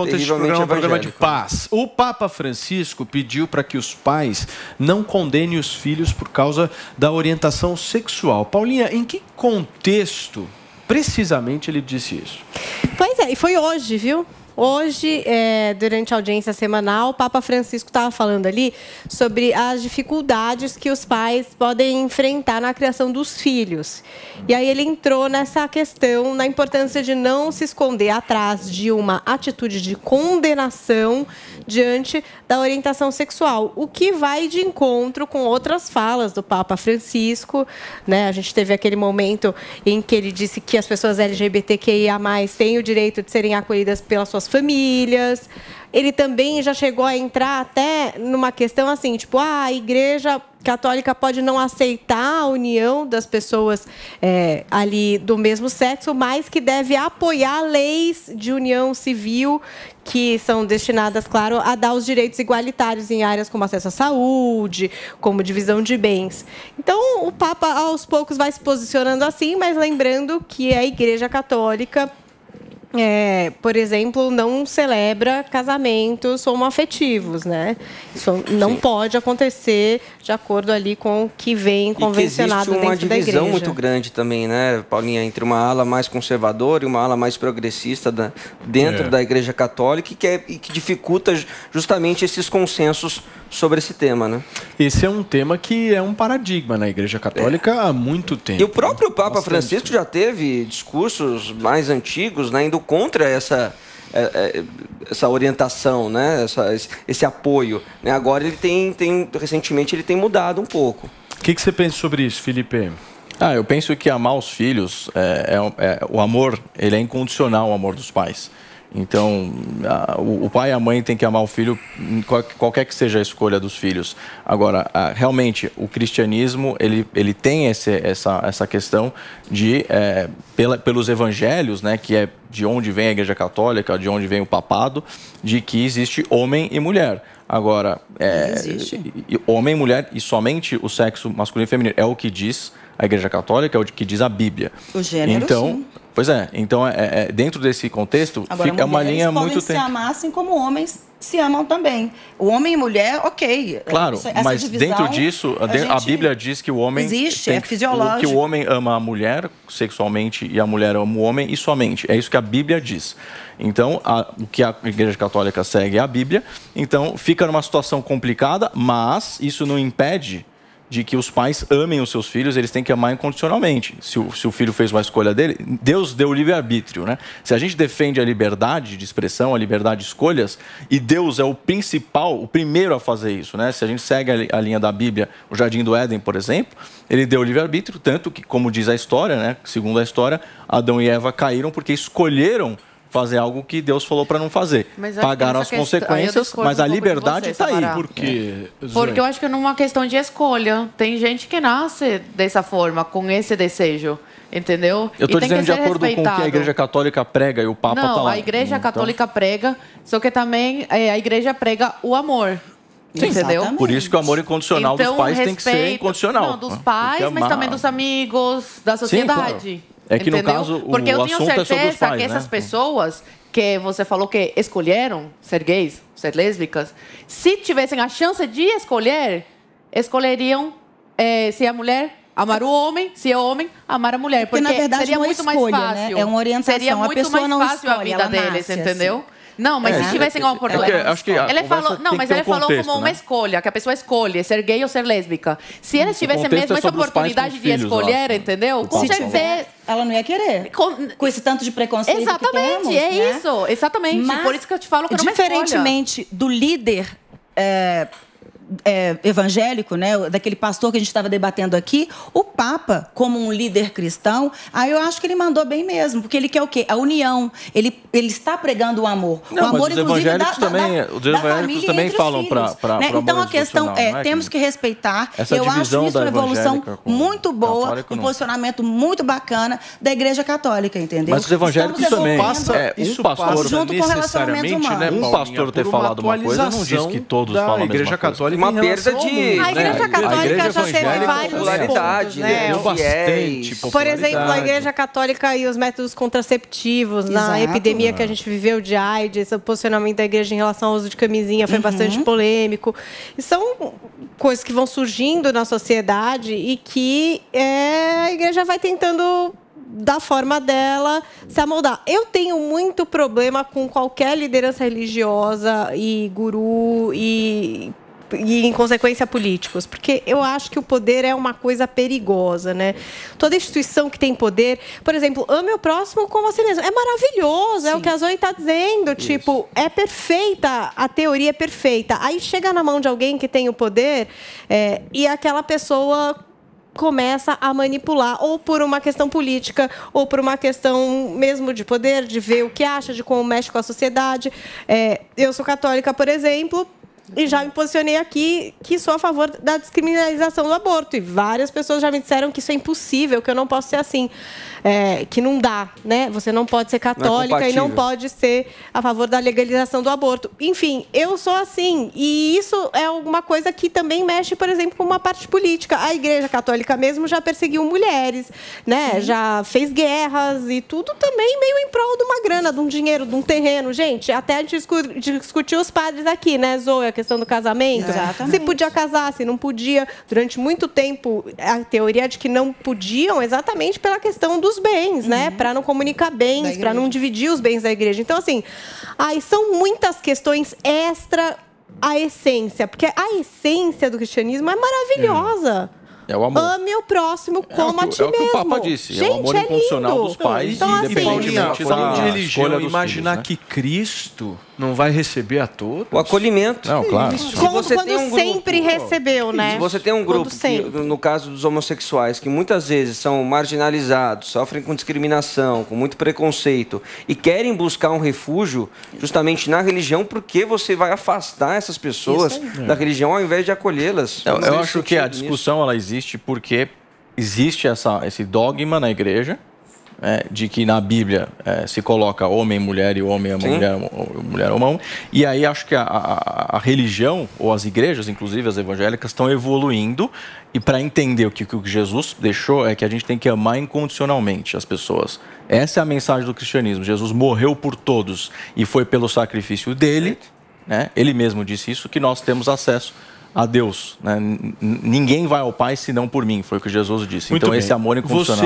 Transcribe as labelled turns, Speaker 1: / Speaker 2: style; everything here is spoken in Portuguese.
Speaker 1: conta desse programa é um programa de paz. O Papa Francisco pediu para que os pais não condenem os filhos por causa da orientação sexual. Paulinha, em que contexto, precisamente, ele disse isso?
Speaker 2: Pois é, e foi hoje, viu? Hoje, durante a audiência semanal, o Papa Francisco estava falando ali sobre as dificuldades que os pais podem enfrentar na criação dos filhos. E aí ele entrou nessa questão, na importância de não se esconder atrás de uma atitude de condenação diante da orientação sexual, o que vai de encontro com outras falas do Papa Francisco, né? A gente teve aquele momento em que ele disse que as pessoas LGBTQIA+, têm o direito de serem acolhidas pelas suas famílias. Ele também já chegou a entrar até numa questão assim, tipo, a Igreja Católica pode não aceitar a união das pessoas ali do mesmo sexo, mas que deve apoiar leis de união civil que são destinadas, claro, a dar os direitos igualitários em áreas como acesso à saúde, como divisão de bens. Então, o Papa, aos poucos, vai se posicionando assim, mas lembrando que a Igreja Católica, por exemplo, não celebra casamentos homoafetivos, né? Isso não pode acontecer de acordo ali com o que vem convencionado dentro da igreja.
Speaker 3: Existe uma divisão muito grande também, né, Paulinha, entre uma ala mais conservadora e uma ala mais progressista dentro da Igreja Católica e que dificulta justamente esses consensos sobre esse tema, né?
Speaker 1: Esse é um tema que é um paradigma na Igreja Católica há muito tempo.
Speaker 3: E o próprio Papa Francisco já teve discursos mais antigos, né, indo contra essa orientação, né, esse apoio, né? Agora recentemente ele tem mudado um pouco.
Speaker 1: O que você pensa sobre isso, Felipe?
Speaker 4: Eu penso que amar os filhos, o amor, ele é incondicional, o amor dos pais. Então, o pai e a mãe têm que amar o filho, qualquer que seja a escolha dos filhos. Agora, realmente, o cristianismo, ele tem essa questão de, pelos evangelhos, né, que é de onde vem a Igreja Católica, de onde vem o papado, de que existe homem e mulher. Agora, homem e mulher e somente o sexo masculino e feminino é o que diz a Igreja Católica, é o que diz a Bíblia.
Speaker 5: O gênero, sim.
Speaker 4: Pois é, então dentro desse contexto,
Speaker 5: agora,
Speaker 4: uma linha muito...
Speaker 5: podem se amar assim como homens se amam também. O homem e mulher, ok.
Speaker 4: Claro, mas
Speaker 5: divisão,
Speaker 4: dentro disso, a Bíblia diz que o homem...
Speaker 5: Existe, é fisiológico.
Speaker 4: Que o homem ama a mulher sexualmente e a mulher ama o homem e somente. É isso que a Bíblia diz. Então, o que a Igreja Católica segue é a Bíblia. Então, fica numa situação complicada, mas isso não impede de que os pais amem os seus filhos, eles têm que amar incondicionalmente. Se o filho fez uma escolha dele, Deus deu o livre-arbítrio, né? Se a gente defende a liberdade de expressão, a liberdade de escolhas, e Deus é o primeiro a fazer isso, né? Se a gente segue a linha da Bíblia, o Jardim do Éden, por exemplo, ele deu o livre-arbítrio, tanto que, como diz a história, né? Segundo a história, Adão e Eva caíram porque escolheram fazer algo que Deus falou para não fazer. Pagaram as consequências, mas a liberdade está aí.
Speaker 1: Por quê?
Speaker 6: Porque eu acho que não é uma questão de escolha. Tem gente que nasce dessa forma, com esse desejo. Entendeu?
Speaker 4: Eu estou dizendo de acordo com o que a Igreja Católica prega e o Papa está lá.
Speaker 6: Não, a Igreja Católica prega, só que também a Igreja prega o amor.
Speaker 4: Sim,
Speaker 6: entendeu?
Speaker 4: Exatamente. Por isso que o amor incondicional dos pais tem que ser incondicional.
Speaker 6: Não, dos pais, mas também dos amigos, da sociedade.
Speaker 4: Sim, claro. É que, no caso,
Speaker 6: porque eu tenho certeza
Speaker 4: pais,
Speaker 6: que essas pessoas que você falou que escolheram ser gays, ser lésbicas, se tivessem a chance de escolher, escolheriam se a mulher amar o homem, se é homem, amar a mulher. Porque
Speaker 5: na verdade,
Speaker 6: seria muito mais fácil.
Speaker 5: Né? É uma orientação.
Speaker 6: Seria muito mais fácil a vida deles, entendeu? Assim. Não, mas se tivessem a oportunidade...
Speaker 4: Acho que ele falou
Speaker 6: como uma escolha, que a pessoa escolhe ser gay ou ser lésbica. Se eles tivessem mesmo essa oportunidade de escolher, entendeu? Com certeza...
Speaker 5: Ela não ia querer. Com esse tanto de preconceito
Speaker 6: exatamente,
Speaker 5: que temos, né?
Speaker 6: Isso. Exatamente.
Speaker 5: Mas,
Speaker 6: por isso que eu te falo que não é uma escolha.
Speaker 5: Diferentemente do líder... evangélico, né, daquele pastor que a gente estava debatendo aqui, o Papa, como um líder cristão, aí eu acho que ele mandou bem mesmo, porque ele quer o quê? A união. Ele está pregando o amor.
Speaker 4: Não,
Speaker 5: o amor,
Speaker 4: mas os evangélicos também falam para
Speaker 5: né? Então, a questão temos que respeitar. Eu acho isso uma evolução muito boa, um posicionamento muito bacana da Igreja Católica, entendeu?
Speaker 4: Mas os evangélicos também.
Speaker 1: Isso passa
Speaker 5: junto com relacionamentos humanos.
Speaker 4: Um pastor ter falado uma coisa não diz que todos falam a mesma coisa.
Speaker 1: Igreja Católica
Speaker 3: uma perda de...
Speaker 2: A Igreja Católica já teve vários
Speaker 3: popularidade,
Speaker 2: pontos, né?
Speaker 1: Bastante
Speaker 2: Por exemplo, a Igreja Católica e os métodos contraceptivos, na epidemia que a gente viveu de AIDS, o posicionamento da Igreja em relação ao uso de camisinha foi bastante polêmico. E são coisas que vão surgindo na sociedade e que a Igreja vai tentando, da forma dela, se amoldar. Eu tenho muito problema com qualquer liderança religiosa e guru e em consequência, políticos, porque eu acho que o poder é uma coisa perigosa, né? Toda instituição que tem poder, por exemplo, ame o próximo como você mesmo, é maravilhoso, é o que a Zoe está dizendo, tipo, é perfeita, a teoria é perfeita. Aí chega na mão de alguém que tem o poder e aquela pessoa começa a manipular, ou por uma questão política, ou por uma questão mesmo de poder, de ver o que acha, de como mexe com a sociedade. Eu sou católica, por exemplo, e já me posicionei aqui que sou a favor da descriminalização do aborto. E várias pessoas já me disseram que isso é impossível, que eu não posso ser assim. Que não dá, né? Você não pode ser católica e não pode ser a favor da legalização do aborto. Enfim, eu sou assim. E isso é alguma coisa que também mexe, por exemplo, com uma parte política. A Igreja Católica mesmo já perseguiu mulheres, né? Sim. Já fez guerras e tudo também meio em prol de uma grana, de um dinheiro, de um terreno. Gente, até a gente discutiu os padres aqui, né, Zoe? A questão do casamento. Exatamente. Se podia casar, se não podia. Durante muito tempo, a teoria de que não podiam exatamente pela questão dos bens, né? Para não comunicar bens, para não dividir os bens da igreja. Então, assim, são muitas questões extra à essência, porque a essência do cristianismo é maravilhosa.
Speaker 4: É o amor.
Speaker 2: Ame o próximo como a ti mesmo.
Speaker 4: É o que o Papa disse. Gente, é o amor incondicional dos pais,
Speaker 2: então,
Speaker 4: independentemente da
Speaker 1: de religião,
Speaker 4: imaginar
Speaker 1: filhos, né? Que Cristo não vai receber a todos.
Speaker 3: O acolhimento.
Speaker 4: Não, claro.
Speaker 2: Quando sempre recebeu, né?
Speaker 3: Se você tem um grupo, que, no caso dos homossexuais, que muitas vezes são marginalizados, sofrem com discriminação, com muito preconceito, e querem buscar um refúgio justamente na religião, porque você vai afastar essas pessoas da religião ao invés de acolhê-las.
Speaker 4: Eu acho que a discussão ela existe porque existe esse dogma na igreja, de que na Bíblia se coloca homem e mulher, e o homem ama mulher ama homem. E aí acho que a religião, ou as igrejas, inclusive as evangélicas, estão evoluindo. E para entender o que Jesus deixou é que a gente tem que amar incondicionalmente as pessoas. Essa é a mensagem do cristianismo. Jesus morreu por todos e foi pelo sacrifício dele, né? Ele mesmo disse isso, que nós temos acesso a Deus, né? Ninguém vai ao Pai senão por mim, foi o que Jesus disse. Então esse amor incondicional...